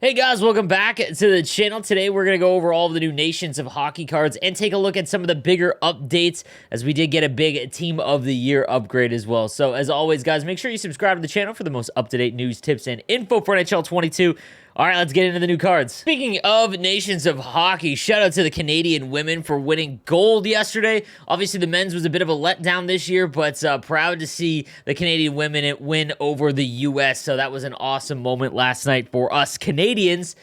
Hey guys, welcome back to the channel. Today we're going to go over all of the new Nations of Hockey cards and take a look at some of the bigger updates, as we did get a big Team of the Year upgrade as well. So as always, guys, make sure you subscribe to the channel for the most up-to-date news, tips, and info for NHL 22. All right, let's get into the new cards. Speaking of Nations of Hockey, shout out to the Canadian women for winning gold yesterday. Obviously, the men's was a bit of a letdown this year, but proud to see the Canadian women win over the U.S. So that was an awesome moment last night for us Canadians.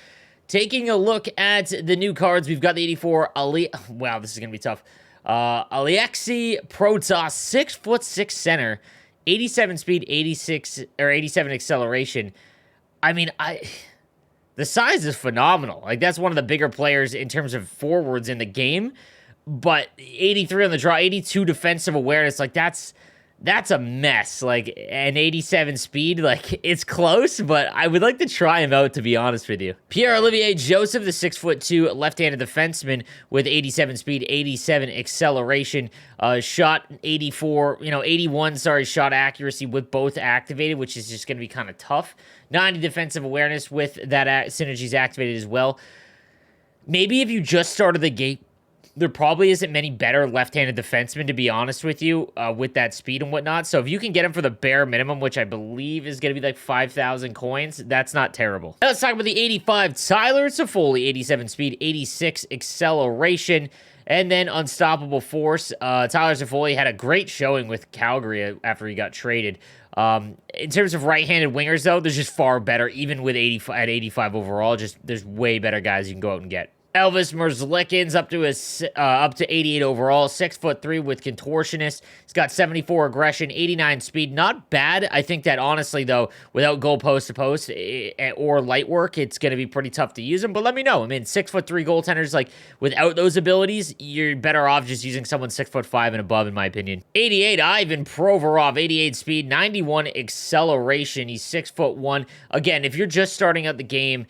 Taking a look at the new cards, we've got the 84 wow, this is going to be tough. Alexei Protas, 6'6" center, 87 speed, 87 acceleration. I mean, the size is phenomenal. Like, that's one of the bigger players in terms of forwards in the game. But 83 on the draw, 82 defensive awareness, like, that's a mess. Like, an 87 speed, like, it's close, but I would like to try him out, to be honest with you. Pierre-Olivier Joseph, the 6'2" left-handed defenseman with 87 speed, 87 acceleration, shot 81, shot accuracy with both activated, which is just going to be kind of tough. 90 defensive awareness with that synergies activated as well. Maybe if you just started the game, there probably isn't many better left-handed defensemen, to be honest with you, with that speed and whatnot. So if you can get him for the bare minimum, which I believe is going to be like 5,000 coins, that's not terrible. Now let's talk about the 85 Tyler Toffoli, 87 speed, 86 acceleration, and then Unstoppable Force. Tyler Toffoli had a great showing with Calgary after he got traded. In terms of right-handed wingers, though, there's just far better, even with 85 overall. There's way better guys you can go out and get. Elvis Merzlikins up to 88 overall, 6'3" with contortionist. He's got 74 aggression, 89 speed. Not bad. I think that honestly, though, without goal post to post or light work, it's going to be pretty tough to use him. But let me know. I mean, 6'3" goaltenders, like, without those abilities, you're better off just using someone 6'5" and above, in my opinion. 88 Ivan Provorov, 88 speed, 91 acceleration. He's 6'1". Again, if you're just starting out the game,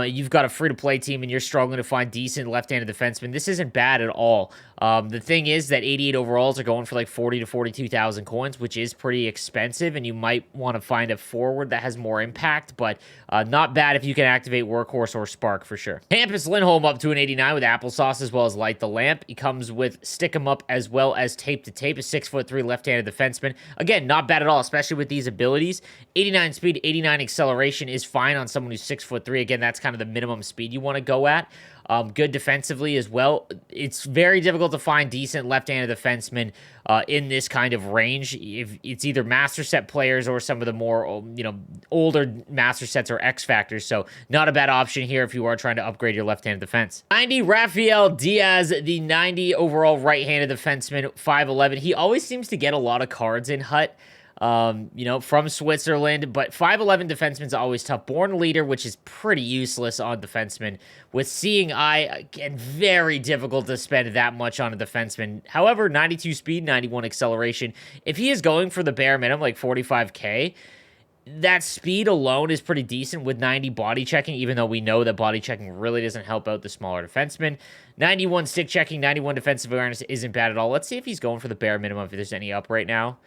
you've got a free-to-play team and you're struggling to find decent left-handed defensemen, this isn't bad at all. The thing is that 88 overalls are going for like 40 to 42,000 coins, which is pretty expensive, and you might want to find a forward that has more impact, but not bad if you can activate Workhorse or Spark for sure. Hampus Lindholm up to an 89 with Applesauce as well as Light the Lamp. He comes with Stick 'em Up as well as Tape to Tape, a 6'3" left-handed defenseman. Again, not bad at all, especially with these abilities. 89 speed, 89 acceleration is fine on someone who's 6'3". Again, that's kind of the minimum speed you want to go at. Good defensively as well. It's very difficult to find decent left-handed defensemen in this kind of range. If it's either master set players or some of the more, older master sets or X factors. So not a bad option here if you are trying to upgrade your left-handed defense. 90 Rafael Diaz, the 90 overall right-handed defenseman, 5'11". He always seems to get a lot of cards in Hut. From Switzerland, but 5'11" defenseman's always tough. Born leader, which is pretty useless on defensemen. With Seeing Eye, again, very difficult to spend that much on a defenseman. However, 92 speed, 91 acceleration. If he is going for the bare minimum, like 45k, that speed alone is pretty decent with 90 body checking, even though we know that body checking really doesn't help out the smaller defensemen. 91 stick checking, 91 defensive awareness isn't bad at all. Let's see if he's going for the bare minimum, if there's any up right now.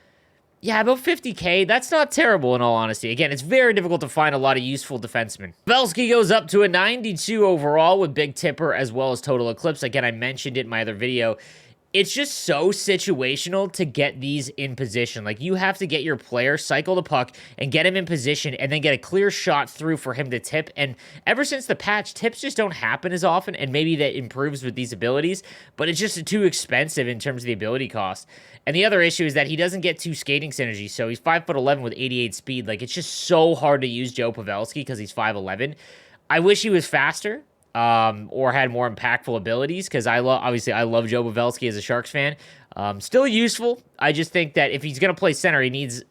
Yeah, about 50k. That's not terrible, in all honesty. Again, it's very difficult to find a lot of useful defensemen. Pavelski goes up to a 92 overall with Big Tipper as well as Total Eclipse. Again, I mentioned it in my other video. It's just so situational to get these in position. Like, you have to get your player, cycle the puck, and get him in position, and then get a clear shot through for him to tip. And ever since the patch, tips just don't happen as often, and maybe that improves with these abilities, but it's just too expensive in terms of the ability cost. And the other issue is that he doesn't get 2 skating synergy, so he's 5'11" with 88 speed. Like, it's just so hard to use Joe Pavelski because he's 5'11". I wish he was faster. Or had more impactful abilities, because I love Joe Pavelski as a Sharks fan. Still useful. I just think that if he's going to play center, he needs,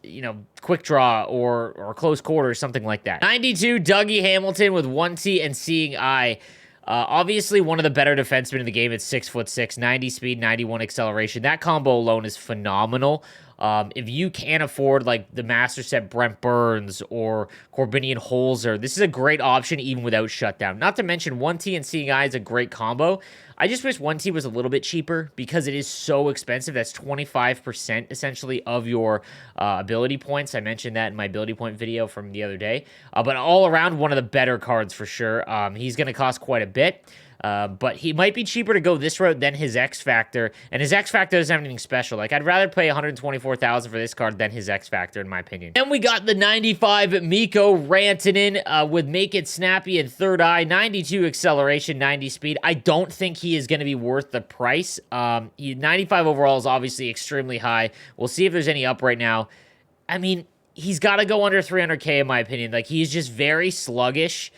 quick draw or close quarter or something like that. 92 Dougie Hamilton with 1T and Seeing Eye. Obviously, one of the better defensemen in the game. It's 6'6", 90 speed, 91 acceleration. That combo alone is phenomenal. If you can't afford like the master set Brent Burns or Corbinian Holzer, this is a great option even without shutdown. Not to mention 1T and Seeing Eye is a great combo. I just wish 1T was a little bit cheaper because it is so expensive. That's 25% essentially of your ability points. I mentioned that in my ability point video from the other day. But all around, one of the better cards for sure. He's going to cost quite a bit. But he might be cheaper to go this route than his X Factor, and his X Factor doesn't have anything special. Like, I'd rather pay 124,000 for this card than his X Factor, in my opinion. And we got the 95 Mikko Rantanen with Make It Snappy and Third Eye, 92 acceleration, 90 speed. I don't think he is going to be worth the price. 95 overall is obviously extremely high. We'll see if there's any up right now. I mean, he's got to go under 300K in my opinion. Like, he's just very sluggish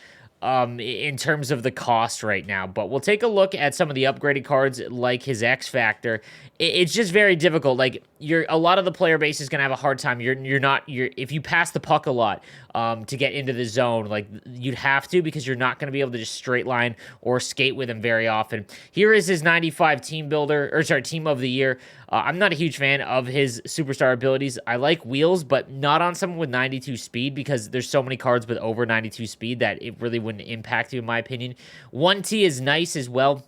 in terms of the cost right now. But we'll take a look at some of the upgraded cards like his X Factor. It's just very difficult. Like, a lot of the player base is gonna have a hard time. If you pass the puck a lot to get into the zone, like, you'd have to, because you're not gonna be able to just straight line or skate with him very often. Here is his 95 team of the year. I'm not a huge fan of his superstar abilities. I like wheels, but not on someone with 92 speed, because there's so many cards with over 92 speed that it really wouldn't impact you, in my opinion. 1T is nice as well.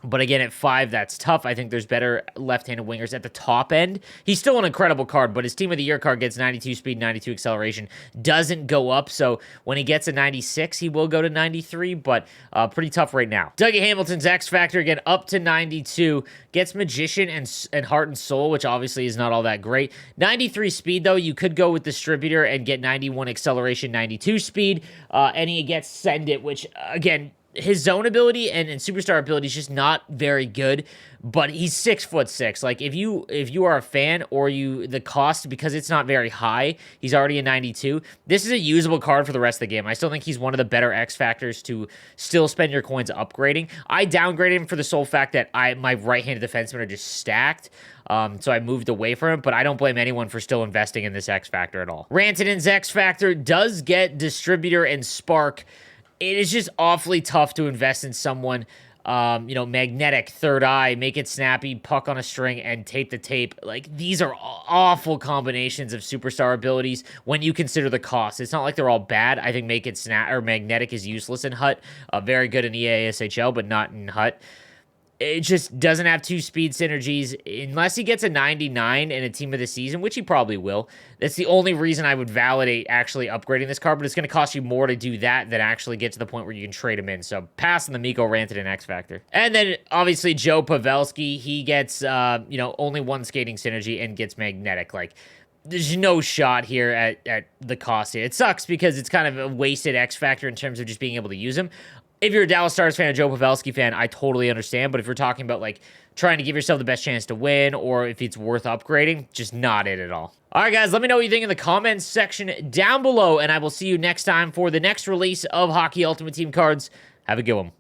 But again, at 5, that's tough. I think there's better left-handed wingers at the top end. He's still an incredible card, but his Team of the Year card gets 92 speed, 92 acceleration. Doesn't go up, so when he gets a 96, he will go to 93, but pretty tough right now. Dougie Hamilton's X Factor, again, up to 92. Gets Magician and Heart and Soul, which obviously is not all that great. 93 speed, though. You could go with Distributor and get 91 acceleration, 92 speed, and he gets Send It, which, again, his zone ability and superstar ability is just not very good, but he's 6'6". Like, if you are a fan, or the cost, because it's not very high, he's already a 92. This is a usable card for the rest of the game. I still think he's one of the better X Factors to still spend your coins upgrading. I downgraded him for the sole fact that my right-handed defensemen are just stacked. So I moved away from him, but I don't blame anyone for still investing in this X Factor at all. Rantanen's X Factor does get Distributor and Spark. It is just awfully tough to invest in someone, Magnetic, Third Eye, Make It Snappy, Puck on a String, and Tape the Tape. Like, these are awful combinations of superstar abilities when you consider the cost. It's not like they're all bad. I think Make It Magnetic is useless in HUT. Very good in EASHL, but not in HUT. It just doesn't have 2 speed synergies. Unless he gets a 99 in a team of the season, which he probably will. That's the only reason I would validate actually upgrading this card, but it's going to cost you more to do that than actually get to the point where you can trade him in. So pass on the Mikko Rantanen X Factor. And then obviously Joe Pavelski, he gets only 1 skating synergy and gets Magnetic. Like, there's no shot here at the cost here. It sucks because it's kind of a wasted X Factor in terms of just being able to use him. If you're a Dallas Stars fan, a Joe Pavelski fan, I totally understand. But if you're talking about, like, trying to give yourself the best chance to win, or if it's worth upgrading, just not it at all. All right, guys, let me know what you think in the comments section down below, and I will see you next time for the next release of Hockey Ultimate Team cards. Have a good one.